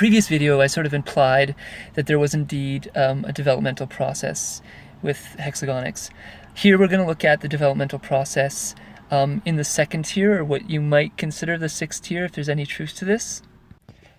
previous video, I sort of implied that there was indeed a developmental process with hexagonics. Here we're going to look at the developmental process in the second tier, or what you might consider the sixth tier, if there's any truth to this.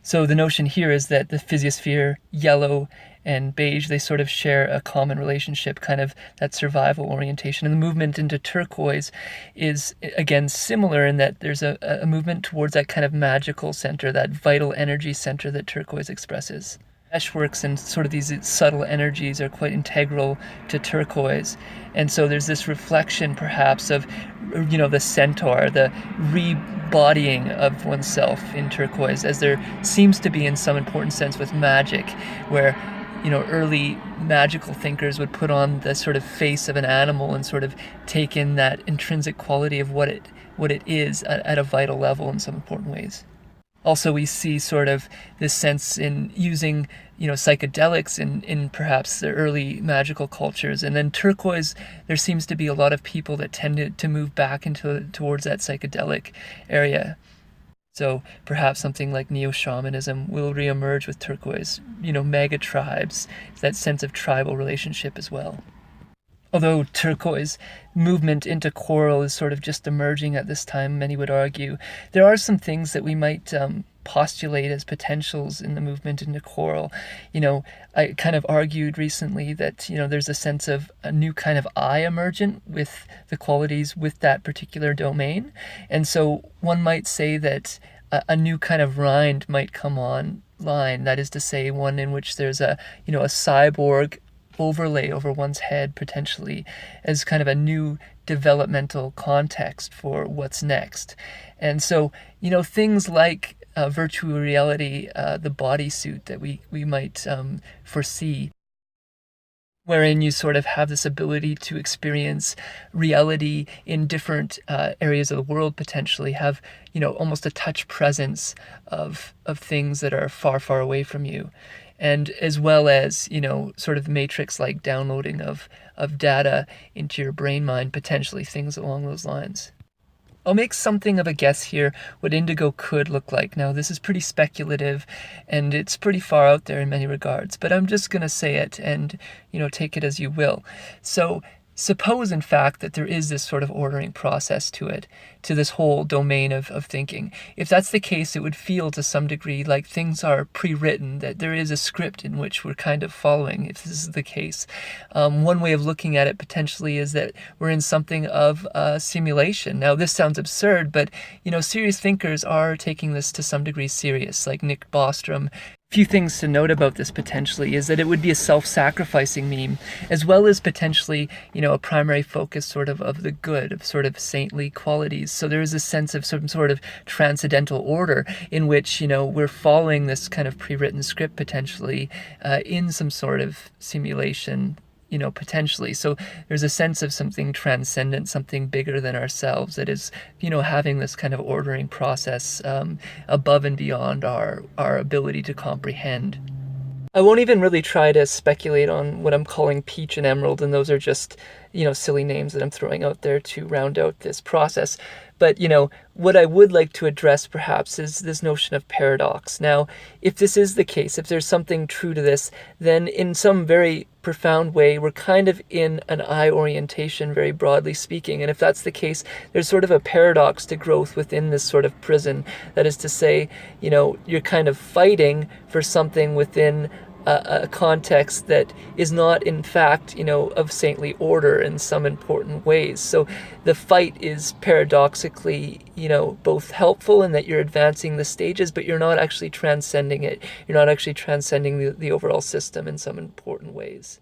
So the notion here is that the physiosphere, yellow and beige, they sort of share a common relationship, kind of that survival orientation. And the movement into turquoise is, again, similar in that there's a movement towards that kind of magical center, that vital energy center that turquoise expresses. Meshworks and sort of these subtle energies are quite integral to turquoise. And so there's this reflection perhaps of, the centaur, the rebodying of oneself in turquoise, as there seems to be in some important sense with magic, where early magical thinkers would put on the sort of face of an animal and sort of take in that intrinsic quality of what it is at a vital level in some important ways. Also, we see sort of this sense in using, psychedelics in perhaps the early magical cultures. And then turquoise, there seems to be a lot of people that tended to move back towards that psychedelic area. So perhaps something like neo-shamanism will reemerge with turquoise, mega tribes, that sense of tribal relationship as well. Although turquoise movement into coral is sort of just emerging at this time, many would argue, there are some things that we might postulate as potentials in the movement into coral. I kind of argued recently that, there's a sense of a new kind of eye emergent with the qualities with that particular domain. And so one might say that a new kind of rind might come online, that is to say, one in which there's a cyborg overlay over one's head, potentially, as kind of a new developmental context for what's next. And so, things like virtual reality, the bodysuit that we might foresee, wherein you sort of have this ability to experience reality in different areas of the world, potentially have, almost a touch presence of things that are far, far away from you. And as well as, sort of matrix-like downloading of data into your brain mind, potentially things along those lines. I'll make something of a guess here what indigo could look like. Now, this is pretty speculative and it's pretty far out there in many regards, but I'm just going to say it and, take it as you will. So suppose, in fact, that there is this sort of ordering process to it, to this whole domain of thinking. If that's the case, it would feel to some degree like things are pre-written, that there is a script in which we're kind of following, if this is the case. One way of looking at it potentially is that we're in something of a simulation. Now, this sounds absurd, but, serious thinkers are taking this to some degree serious, like Nick Bostrom. Few things to note about this potentially is that it would be a self-sacrificing meme, as well as potentially, a primary focus sort of the good, of sort of saintly qualities. So there is a sense of some sort of transcendental order in which, we're following this kind of pre-written script potentially in some sort of simulation, potentially. So there's a sense of something transcendent, something bigger than ourselves that is, having this kind of ordering process above and beyond our ability to comprehend. I won't even really try to speculate on what I'm calling peach and emerald, and those are just, silly names that I'm throwing out there to round out this process. But, what I would like to address perhaps is this notion of paradox. Now, if this is the case, if there's something true to this, then in some very profound way, we're kind of in an eye orientation, very broadly speaking. And if that's the case, there's sort of a paradox to growth within this sort of prison. That is to say, you're kind of fighting for something within a context that is not, in fact, of saintly order in some important ways. So the fight is paradoxically, both helpful in that you're advancing the stages, but you're not actually transcending it. You're not actually transcending the overall system in some important ways.